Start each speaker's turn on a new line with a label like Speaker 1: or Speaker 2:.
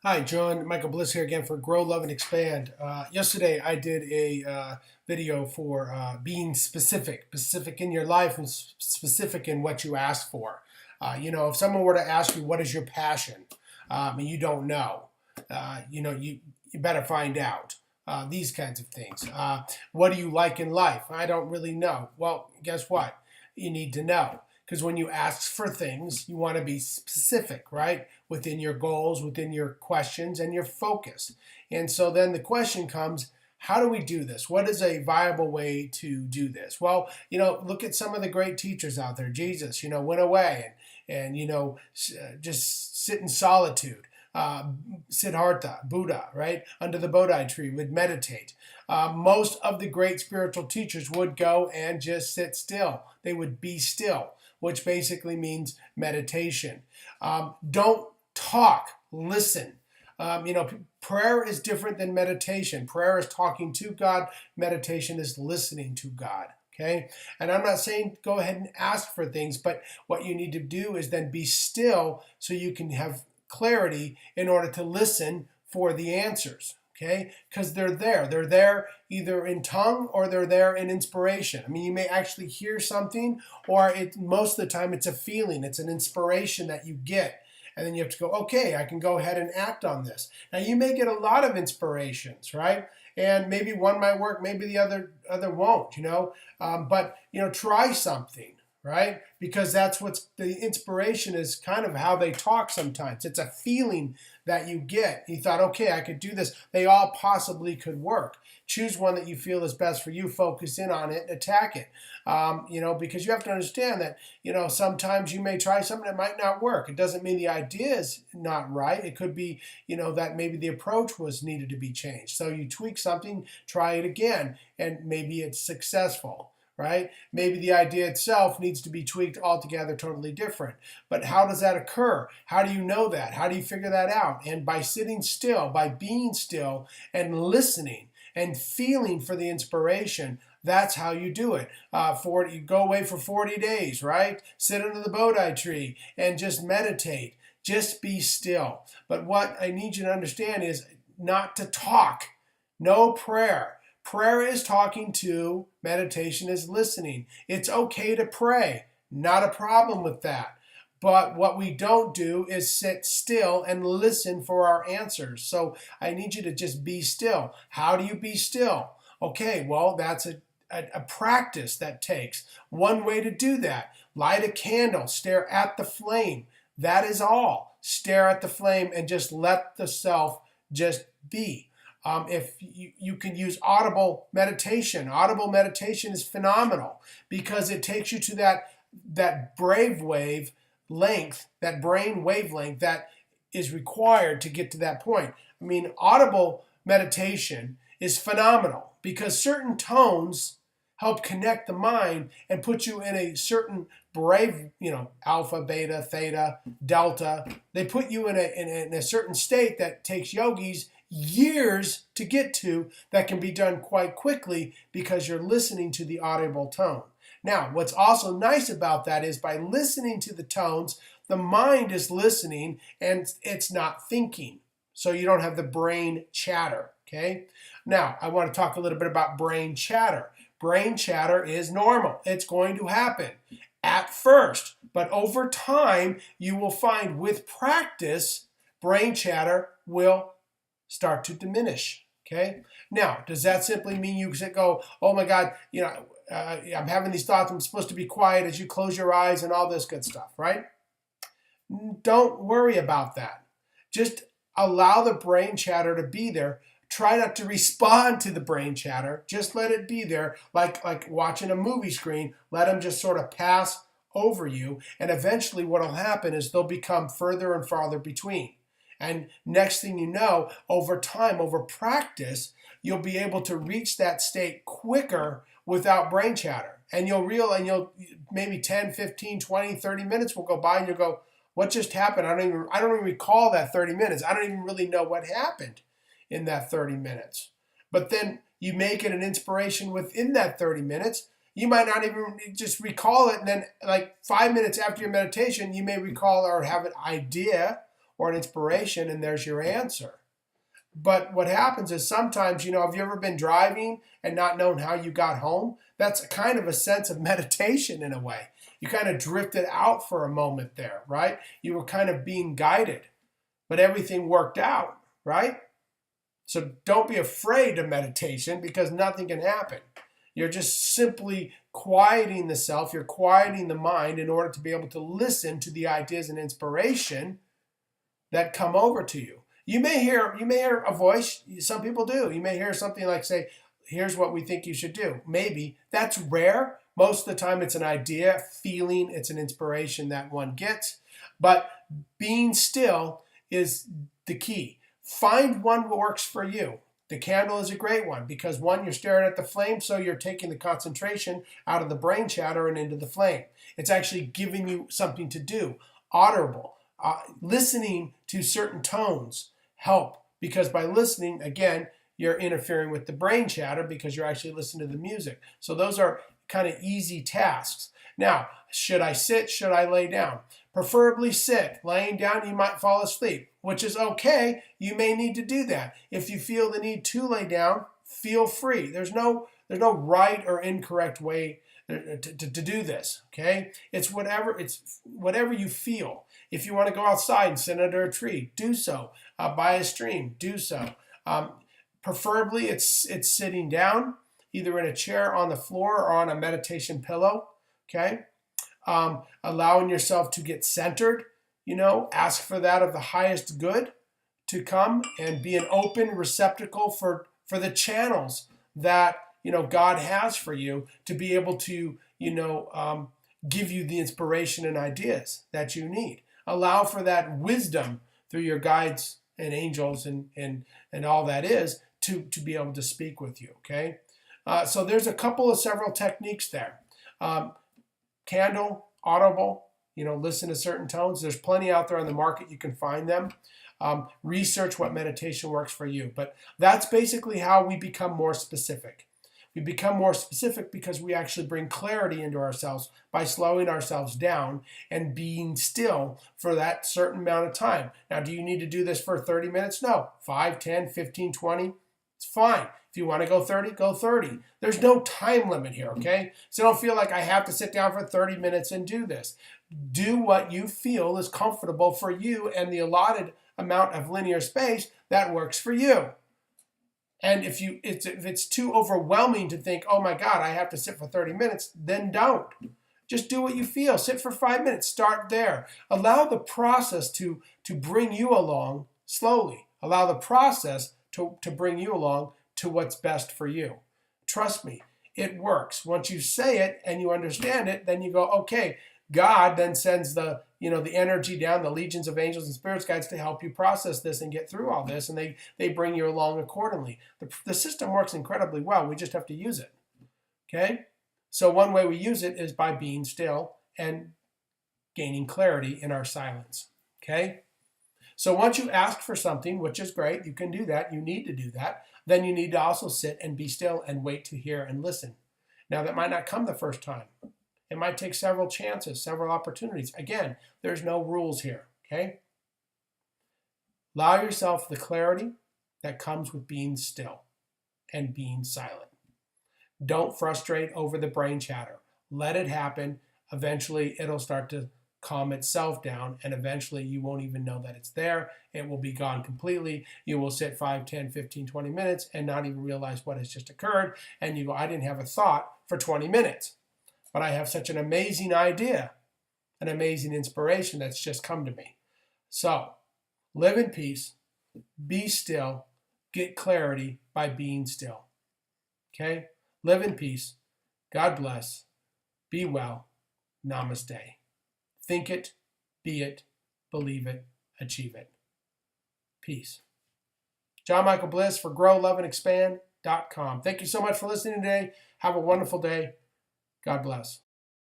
Speaker 1: Hi, John. Michael Bliss here again for Grow, Love, and Expand. Yesterday, I did a video for being specific in your life and specific in what you ask for. If someone were to ask you, what is your passion? And you don't know, you better find out. These kinds of things. What do you like in life? I don't really know. Well, guess what? You need to know. Because when you ask for things, you want to be specific, right? Within your goals, within your questions, and your focus. And so then the question comes, how do we do this? What is a viable way to do this? Well, look at some of the great teachers out there. Jesus, went away and just sit in solitude. Siddhartha, Buddha, right, under the Bodhi tree would meditate. Most of the great spiritual teachers would go and just sit still. They would be still, which basically means meditation. Don't talk, listen. Prayer is different than meditation. Prayer is talking to God. Meditation is listening to God. Okay? And I'm not saying go ahead and ask for things, but what you need to do is then be still so you can have clarity in order to listen for the answers. Okay? Because they're there. They're there either in tongue or they're there in inspiration. I mean, you may actually hear something, or most of the time it's a feeling, it's an inspiration that you get. And then you have to go, okay, I can go ahead and act on this. Now, you may get a lot of inspirations, right? And maybe one might work, maybe the other won't, but try something, right? Because that's what's the inspiration is, kind of how they talk sometimes. It's a feeling that you get. You thought, okay, I could do this. They all possibly could work. Choose one that you feel is best for you, focus in on it, attack it. Because you have to understand that, sometimes you may try something that might not work. It doesn't mean the idea is not right. It could be, that maybe the approach was needed to be changed. So you tweak something, try it again, and maybe it's successful. Right? Maybe the idea itself needs to be tweaked altogether, totally different. But how does that occur? How do you know that? How do you figure that out? And by sitting still, by being still and listening and feeling for the inspiration, that's how you do it. You go away for 40 days, right? Sit under the Bodhi tree and just meditate. Just be still. But what I need you to understand is not to talk. No prayer. Prayer is talking to, meditation is listening. It's okay to pray. Not a problem with that. But what we don't do is sit still and listen for our answers. So I need you to just be still. How do you be still? Okay, well, that's a practice that takes. One way to do that, light a candle, stare at the flame. That is all. Stare at the flame and just let the self just be. If you can use audible meditation is phenomenal because it takes you to that brave wave length, that brain wavelength that is required to get to that point. I mean, audible meditation is phenomenal because certain tones help connect the mind and put you in a certain brave, alpha, beta, theta, delta. They put you in a certain state that takes yogis years to get to, that can be done quite quickly because you're listening to the audible tone. Now, what's also nice about that is by listening to the tones, the mind is listening and it's not thinking. So you don't have the brain chatter, okay? Now, I want to talk a little bit about brain chatter. Brain chatter is normal. It's going to happen at first, but over time, you will find with practice, brain chatter will start to diminish. Okay. Now, does that simply mean you go, oh my God, I'm having these thoughts. I'm supposed to be quiet as you close your eyes and all this good stuff, right? Don't worry about that. Just allow the brain chatter to be there. Try not to respond to the brain chatter. Just let it be there, like watching a movie screen. Let them just sort of pass over you. And eventually what will happen is they'll become further and farther between. And next thing you know, over time, over practice, you'll be able to reach that state quicker without brain chatter. And you'll maybe 10, 15, 20, 30 minutes will go by and you'll go, what just happened? I don't even recall that 30 minutes. I don't even really know what happened in that 30 minutes. But then you make it an inspiration within that 30 minutes. You might not even just recall it. And then like 5 minutes after your meditation, you may recall or have an idea or an inspiration, and there's your answer. But what happens is sometimes, have you ever been driving and not known how you got home? That's kind of a sense of meditation in a way. You kind of drifted out for a moment there, right? You were kind of being guided, but everything worked out, right? So don't be afraid of meditation because nothing can happen. You're just simply quieting the self, you're quieting the mind in order to be able to listen to the ideas and inspiration that come over to you. You may hear a voice, some people do. You may hear something like, say, here's what we think you should do. Maybe. That's rare. Most of the time it's an idea, feeling, it's an inspiration that one gets. But being still is the key. Find one that works for you. The candle is a great one because one, you're staring at the flame, so you're taking the concentration out of the brain chatter and into the flame. It's actually giving you something to do, audible. Listening to certain tones help because by listening, again, you're interfering with the brain chatter because you're actually listening to the music. So those are kind of easy tasks. Now, should I sit? Should I lay down? Preferably sit. Laying down, you might fall asleep, which is okay. You may need to do that. If you feel the need to lay down, feel free. There's no right or incorrect way to do this, okay? It's whatever you feel. If you want to go outside and sit under a tree, do so. By a stream, do so. Preferably, it's sitting down, either in a chair on the floor or on a meditation pillow, okay? Allowing yourself to get centered, ask for that of the highest good to come and be an open receptacle for the channels that God has for you to be able to give you the inspiration and ideas that you need. Allow for that wisdom through your guides and angels and all that is to be able to speak with you. Okay, so there's several techniques there. Candle, audible. Listen to certain tones. There's plenty out there on the market. You can find them. Research what meditation works for you. But that's basically how we become more specific. We become more specific because we actually bring clarity into ourselves by slowing ourselves down and being still for that certain amount of time. Now, do you need to do this for 30 minutes? No. 5, 10, 15, 20? It's fine. If you want to go 30, go 30. There's no time limit here, okay? So don't feel like I have to sit down for 30 minutes and do this. Do what you feel is comfortable for you and the allotted amount of linear space that works for you. And if it's too overwhelming to think, oh my God, I have to sit for 30 minutes, then don't. Just do what you feel. Sit for 5 minutes. Start there. Allow the process to bring you along slowly. Allow the process to bring you along to what's best for you. Trust me, it works. Once you say it and you understand it, then you go, okay. God then sends the energy down, the legions of angels and spirits guides to help you process this and get through all this, and they bring you along accordingly. The system works incredibly well. We just have to use it. Okay? So one way we use it is by being still and gaining clarity in our silence. Okay? So once you ask for something, which is great, you can do that, you need to do that, then you need to also sit and be still and wait to hear and listen. Now that might not come the first time. It might take several chances, several opportunities. Again, there's no rules here, okay? Allow yourself the clarity that comes with being still and being silent. Don't frustrate over the brain chatter. Let it happen. Eventually, it'll start to calm itself down, and eventually you won't even know that it's there. It will be gone completely. You will sit 5, 10, 15, 20 minutes and not even realize what has just occurred, and you go, I didn't have a thought for 20 minutes. But I have such an amazing idea, an amazing inspiration that's just come to me. So, live in peace, be still, get clarity by being still. Okay? Live in peace. God bless. Be well. Namaste. Think it, be it, believe it, achieve it. Peace. John Michael Bliss for GrowLoveAndExpand.com. Thank you so much for listening today. Have a wonderful day. God bless.